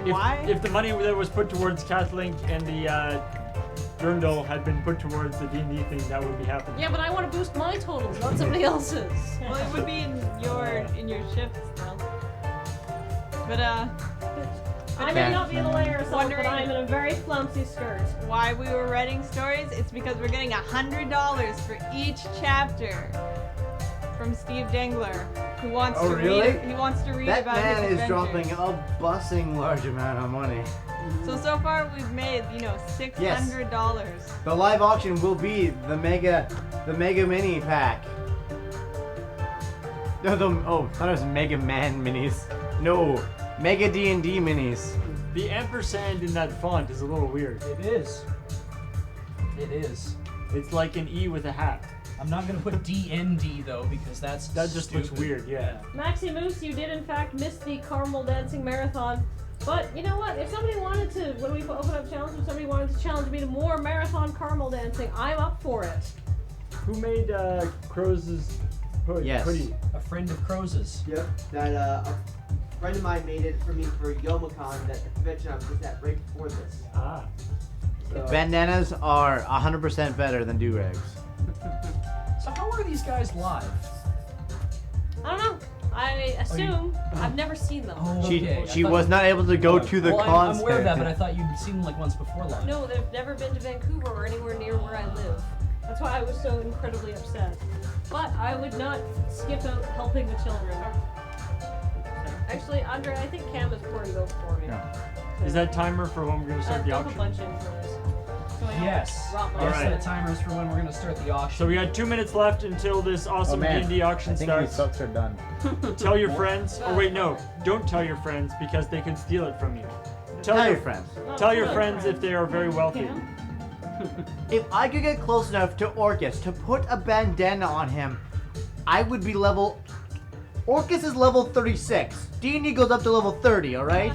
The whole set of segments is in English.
if the money that was put towards Cathlink and the Durndal had been put towards the D&D thing, that would be happening. Yeah, but I want to boost my totals, not somebody else's. Well, it would be in your shifts though. But I may not be in the layer of salt, but Wondering- I'm in a very flouncy skirt. why we were writing stories? It's because we're getting $100 for each chapter from Steve Dangler, who wants to read. He wants to read That about man his is adventures. dropping a busing large amount of money. So far we've made, $600. The live auction will be the mega mini pack. No, I thought it was Mega Man minis. No, Mega D&D minis. The ampersand in that font is a little weird. It is. It is. It's like an E with a hat. I'm not gonna put DND though because that just looks weird. Yeah. Maxi Moose, you did in fact miss the caramel dancing marathon. But you know what? If somebody wanted to, when we open up challenge, if somebody wanted to challenge me to more marathon caramel dancing, I'm up for it. Who made Crow's hood? Yes. Hoodie? A friend of Crow's. Yep, that a friend of mine made it for me for YomaCon, that the convention I was just at right before this. Ah. So, Bandanas are 100% better than do-rags. So how are these guys live? I don't know. I assume I've never seen them. Oh, She okay. she was not able to go to the well, concert. I'm aware of that, but I thought you'd seen them like once before live. No, they've never been to Vancouver or anywhere near where I live. That's why I was so incredibly upset. But I would not skip out helping the children. Actually, Andre, I think Cam is pouring milk for me. Yeah. Is that timer for when we're gonna start the dump a auction? bunch in for this. So I don't Yes. rot my Yes, Alright. set timers for when we're gonna start the auction. So we got 2 minutes left until this awesome D&D auction starts. sucks are done. Tell your friends. Oh wait, no, don't tell your friends because they could steal it from you. Tell your friends. Tell your friends if they are very wealthy. If I could get close enough to Orcus to put a bandana on him, I would be level... Orcus is level 36. D&D goes up to level 30, alright?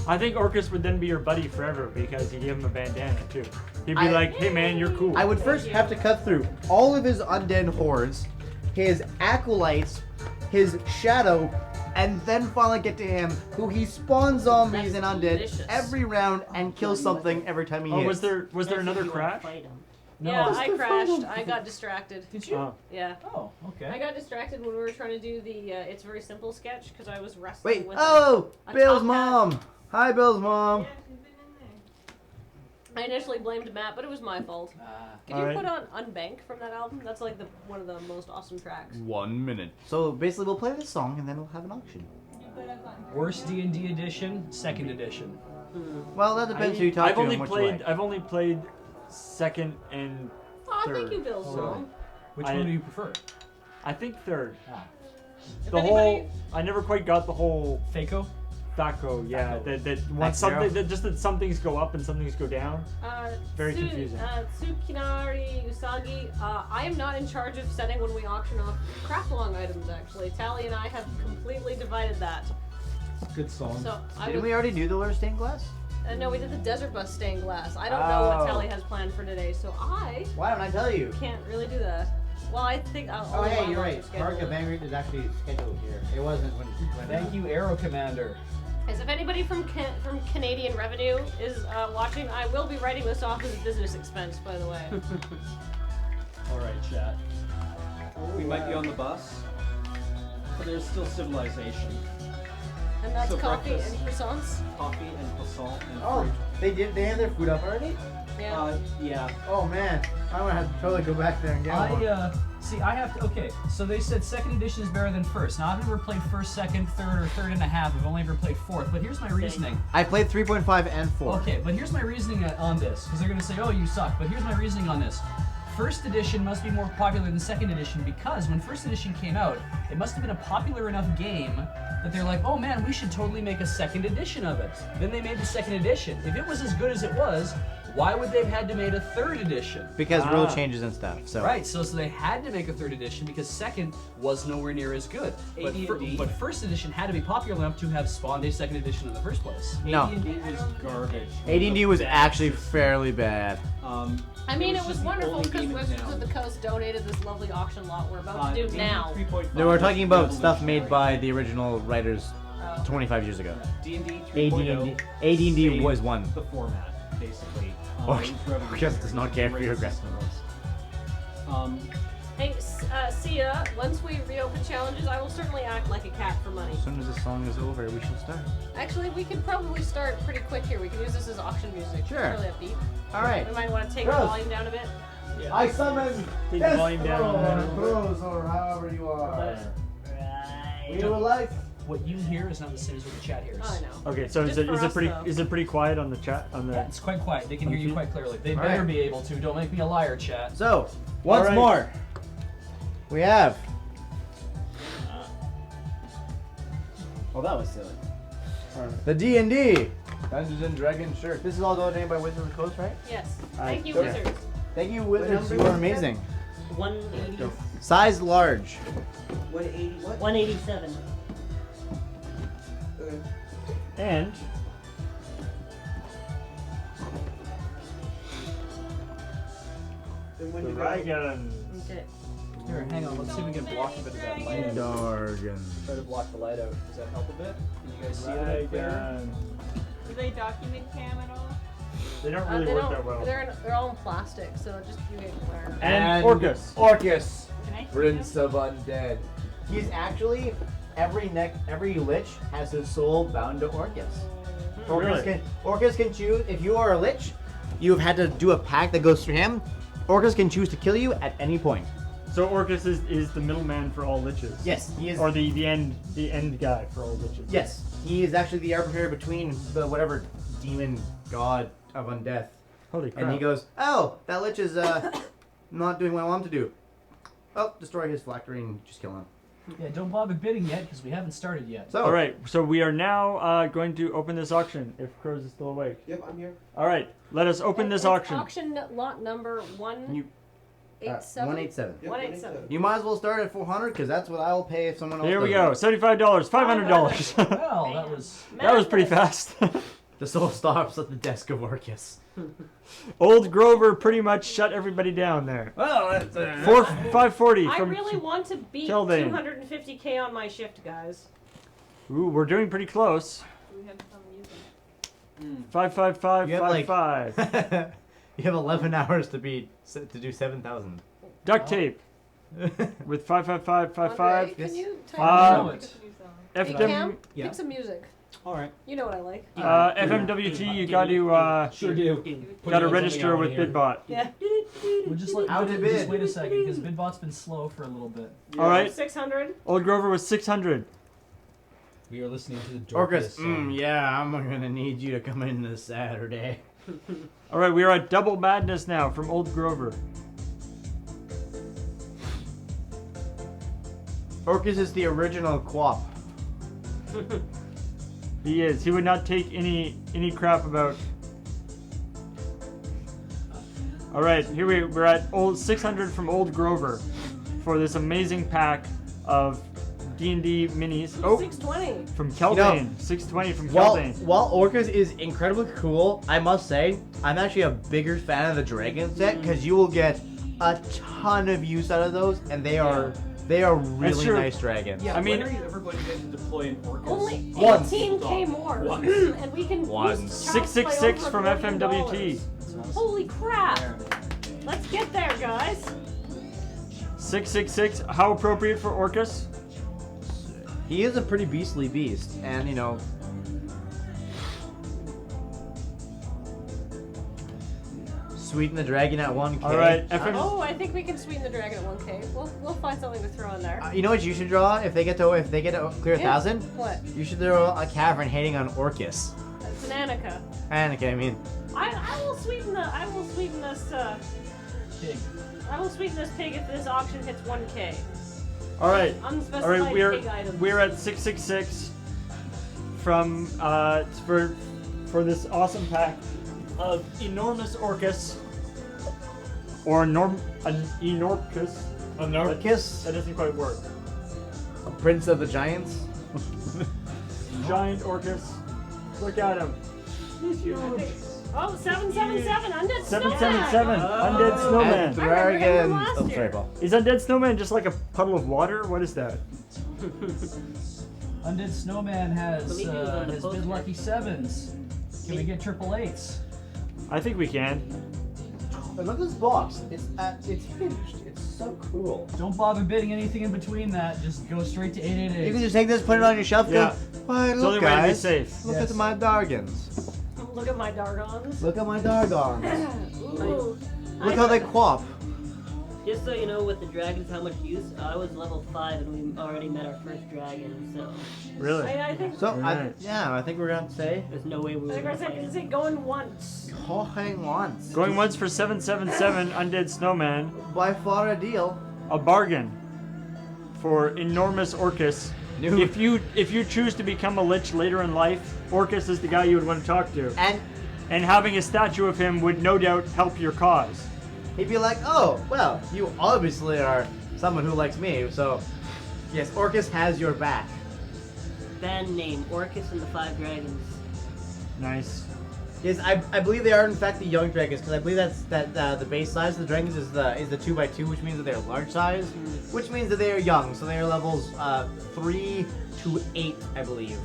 I think Orcus would then be your buddy forever because you give him a bandana too. He'd be like, hey man, you're cool. I would first have to cut through all of his undead hordes, his acolytes, his shadow, and then finally get to him, who he spawns zombies and undead delicious. every round and kills something every time he Oh, hits. was there another crash? No. Yeah, I crashed. I got distracted. Did you? Oh. Yeah. Oh, okay. I got distracted when we were trying to do the It's Very Simple sketch because I was wrestling Wait, with oh! a Bill's top mom! Hi, Bill's mom! I initially blamed Matt, but it was my fault. Could you Alright. put on Unbank from that album? That's like one of the most awesome tracks. 1 minute. So basically we'll play this song and then we'll have an auction. Worst D&D edition, second edition. Well, that depends who you talk I've to only and which played way. I've only played second and Oh, third. thank you, Bill's mom. Which I- one do you prefer? I think third. Ah. The whole I never quite got the whole Faco? Thaco, yeah. Thaco. That once Zero. something that some things go up and some things go down. Very confusing. Tsukinari Usagi. I am not in charge of setting when we auction off craft along items. Actually, Tally and I have completely divided that. Good song. So I Didn't was, we already do the Lure Stained Glass? no, we did the Desert Bus stained glass. I don't know what Oh. Tally has planned for today, so I Why don't I tell you? can't really do that. Well, I think I'll. Oh, only hey, one you're watch right. is scheduled. Park of Vanguard is actually scheduled here. It wasn't when Thank you, Aero Commander. As if anybody from Canadian Revenue is watching, I will be writing this off as a business expense, by the way. Alright, chat. We might be on the bus, but there's still civilization. And that's So coffee breakfast. and croissants. Coffee and croissant and Oh, fruit. they have their food up already? Yeah. Yeah. Oh man, I'm gonna have to totally go back there and get one. See, I have to, okay, so they said second edition is better than first. Now, I've never played first, second, third, or third and a half. I've only ever played fourth, but here's my reasoning. I played 3.5 and 4. Okay, but here's my reasoning on this, because they're going to say, oh, you suck, but here's my reasoning on this. First edition must be more popular than second edition because when first edition came out, it must have been a popular enough game that they're like, oh man, we should totally make a second edition of it. Then they made the second edition. If it was as good as it was, why would they have had to make a third edition? Because rule changes and stuff. So Right, so they had to make a third edition because second was nowhere near as good. But, AD&D. but first edition had to be popular enough to have spawned a second edition in the first place. No. AD&D was garbage. AD&D was actually fairly bad. I mean, it was just the wonderful only because game in Wizards town. of the Coast donated this lovely auction lot we're about to do AD&D now. 3.5 They were talking about stuff revolutionary. made by the original writers 25 years ago. D&D AD&D 3.0 saved was one. the format, basically. Orcus does not care for your aggression. Hey, Sia, once we reopen challenges, I will certainly act like a cat for money. As soon as this song is over, we shall start. Actually, we can probably start pretty quick here. We can use this as auction music. Sure. It's really upbeat. All right. We might want to take the Girls. volume down a bit. Yeah. I summon Take the volume down a little bit. Crows, or however you are. Right. We will like. What you hear is not the same as what the chat hears. Oh, I know. Okay, so Just for us, though. is it pretty quiet on the chat on the? Yeah, it's quite quiet. They can hear you quite clearly. They All better right. be able to. Don't make me a liar, chat. So, once right. more, we have. Oh, that was silly. The D&D Dungeons and Dragons shirt. This is all donated by Wizards of the Coast, right? Yes. Alright, Thank you, so- Wizards. Thank you, What Wizards. number You are was that? amazing. 180, Size large. 180. What? 187. Okay. And Then when the you go- dragon. Okay. Here, hang on. Let's see if we can block a bit of that light out. Dragon. Try to block the light out. Does that help a bit? Can you guys see it a bit clearer? Dragon. Do they document cam at all? They don't really work that well. They're all in plastic, so just you get clear. And Orcus. Orcus, Can I see Prince them? of Undead. He's actually every lich has his soul bound to Orcus. Really? Orcus can choose if you are a lich. You've had to do a pact that goes through him. Orcus can choose to kill you at any point. So Orcus is the middleman for all liches. Yes, he is. Or the end guy for all liches. Yes, he is actually the arbiter between the whatever demon god of undeath. Holy crap. And he goes, "Oh, that lich is not doing what I want him to do. Oh, destroy his phylactery and just kill him." Yeah, don't bother bidding yet because we haven't started yet. So, All right, so we are now going to open this auction. If Crows is still awake. Yep, I'm here. All right, let us open this It's auction. Auction lot number you 187. 187. Yep, 187. You might as well start at 400 because that's what I will pay if someone else. Here we does go. it. $75, $500. Well, that was. That was pretty fast. The soul stops at the desk of Orcus. Old Grover pretty much shut everybody down there. Well, that's 540 I from. really want to beat Keldane. 250k on my shift, guys. Ooh, we're doing pretty close. We have some music. 555 You have, like- 55. You have 11 hours to do 7,000. Duct tape with 55555. Andre, can you type Uh, know in? it. Hey, FM, Cam, yeah. pick some music. Alright. You know what I like. FMWT, you got to Sure do. register with BidBot. Yeah. We'll just let. How did just bid? wait a second because BidBot's been slow for a little bit. All right, 600. Old Grover was 600. We are listening to the Orcus, song. yeah, I'm gonna need you to come in this Saturday. All right, we are at Double Madness now from Old Grover. Orcus is the original Quap. He is. He would not take any crap about. All right, here we're at old 600 from Old Grover for this amazing pack of D&D minis. Oh, 620. from Keldane. 620 from Keldane. While Orcus is incredibly cool, I must say, I'm actually a bigger fan of the Dragon set because you will get a ton of use out of those, and they are really true. nice dragons. Yeah, I mean- when are you ever going to get to deploy an Orcus? Only Once. 18k more. Once. And we can Once. boost Child's Play 666 over from $1 million. FMWT. Holy crap. Let's get there, guys. 666. How appropriate for Orcus? He is a pretty beastly beast, and you know. Sweeten the dragon at 1k. All right, FM. Oh, I think we can sweeten the dragon at 1k. We'll find something to throw in there. You know what you should draw if they get to clear Yeah. 1,000? What? You should draw a cavern hating on Orcus. It's an Annika. Anakin, I mean. I will sweeten this Pig. I will sweeten this pig if this auction hits 1k. All right. Unspecified All right, pig items. we're at 666 from for this awesome pack of enormous Orcus or an enorcus. Orcus, That doesn't quite work. Prince of the Giants. Giant Orcus. Look at him. He's huge. Oh, 777 Undead Snowman. 777 Undead Snowman. And I remember him dragons. from last Oh, year. sorry, Paul. Is Undead Snowman just like a puddle of water? What is that? Undead Snowman has Let me do the his poster. bid lucky 7s. Can we get triple 8s? I think we can. And look at this box. It's hinged. It's so cool. Don't bother bidding anything in between that. Just go straight to 888. You can just take this, put it on your shelf. Yeah. Go, why, It's the only look, way to be guys. safe. Look Yes. at my Dargons. Look at my Dargons. Look at my Dargons. Ooh. Look how they quap. Just so you know, with the dragons, how much use, I was level 5 and we already met our first dragon, so Really? I think. So, Right. I think we're gonna say there's no way we I were think I gonna fight say him. going once. going once. Going once for 777 Undead Snowman. By far a deal. A bargain for enormous Orcus. New. If you choose to become a lich later in life, Orcus is the guy you would want to talk to. And And having a statue of him would no doubt help your cause. he'd be like, oh, well, you obviously are someone who likes me, so yes, Orcus has your back. Band name, Orcus and the 5 Dragons. Nice. Yes, I believe they are in fact the young dragons, because I believe the base size of the dragons is the 2x2, which means that they're large size, which means that they are young, so they are levels 3 to 8, I believe.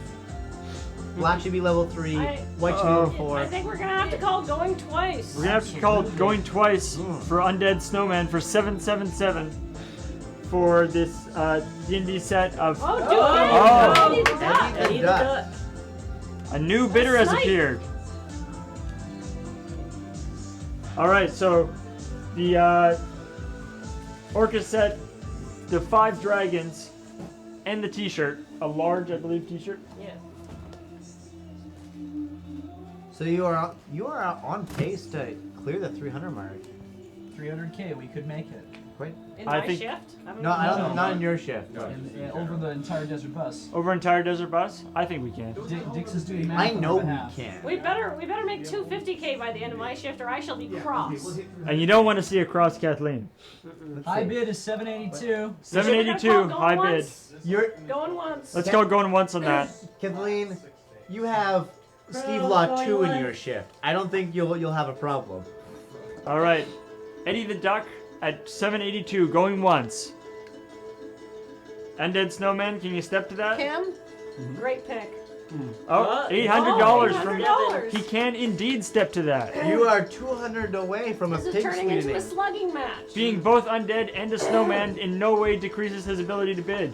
Will actually be level 3, white should be level 4. I think we're gonna have to call going twice. We're gonna have to call going twice for Undead Snowman for 777 for this D&D set of Oh, do it! Oh. I need to duck. Eddie Eddie the Duck. Duck. a new bidder has Snipe. appeared. All right, so the Orcus set, the 5 dragons, and the T-shirt, a large, I believe, T-shirt. Yeah. So you are on pace to clear the 300 mark. 300k, we could make it. Quite. In I my think- shift? No, I don't. No. Not in your shift. And over the entire desert bus. Over entire Desert Bus, I think we can. Dix is doing math I on know our behalf. we can. We better make 250k by the end of my shift, or I shall be cross. And you don't want to see a cross Kathleen. Let's High see. bid is 782. 782, We're gonna call high going bid. once. You're Going once. Let's go going once on that. Kathleen. You have Steve Law 2 in your shift. I don't think you'll have a problem. All right, Eddie the Duck at 782, going once. Undead Snowman, can you step to that? Kim, great pick. Oh, Oh, $800 from. $800. He can indeed step to that. You are 200 away from a This is pig turning into a sweetening. slugging match. Being both undead and a snowman in no way decreases his ability to bid.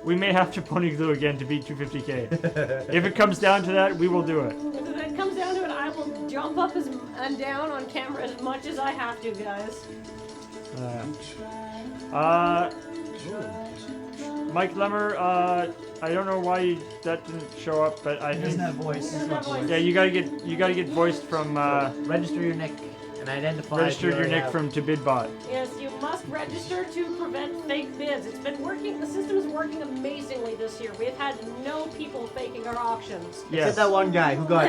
We may have to pony glue again to beat 250k. If it comes down to that, we will do it. If it comes down to it, I will jump up and down on camera as much as I have to, guys. Mike Lemmer, I don't know why that didn't show up, but I He doesn't think have voice. Doesn't have voice. yeah, you gotta get voiced from Register your nick and identify. registered if you your nick have- from to bidbot. Yes, you must register to prevent fake bids. It's been working. The system is working amazingly this year. We've had no people faking our auctions. Yes. Except that one guy who got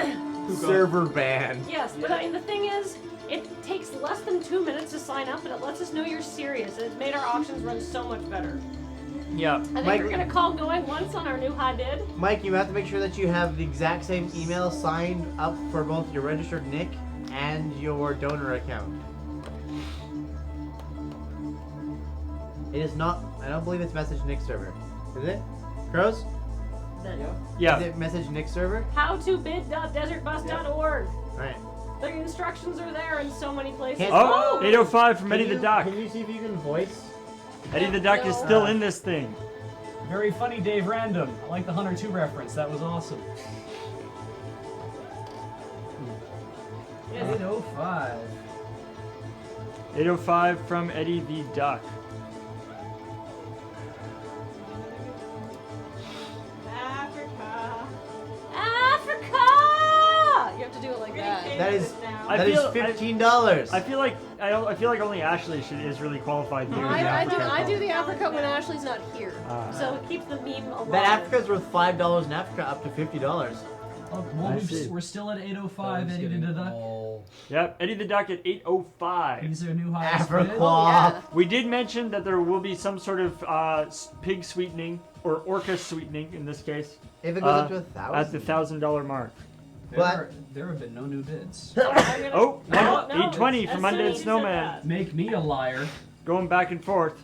server banned. Yes, but I mean the thing is, it takes less than 2 minutes to sign up, and it lets us know you're serious. And it's made our auctions run so much better. Yeah. I think Mike- we're gonna call going once on our new high bid. Mike, you have to make sure that you have the exact same email signed up for both your registered nick and your donor account. It is not. I don't believe it's message nick server. Is it? Crows? Yeah. Is it message nick server? howtobid.desertbus.org. Alright. The instructions are there in so many places. Can't- Oh, 805 from Eddie the Duck. Can you see if you can voice? Eddie the Duck is still in this thing. Very funny, Dave Random. I like the Hunter 2 reference. That was awesome. Yes. 805. 805 from Eddie the Duck. Africa. Africa! You have to do it like that. That is I that is feel- $15. I feel like only Ashley is really qualified to do the I Africa. do the Africa when Ashley's not here. Ah. So it keeps the meme alive. That Africa's worth $5 in Africa, up to $50. Oh, well, I see. we're still at 805. Eddie the Duck. Yep, Eddie the Duck at 805. He's our new highest bid. Africa. Oh, yeah. We did mention that there will be some sort of pig sweetening or orca sweetening in this case If it goes up to at the $1,000. $1,000 mark. There have been no new bids. I'm gonna- Oh, No, 820 as from soon as Undead you said Snowman. that. Make me a liar. Going back and forth.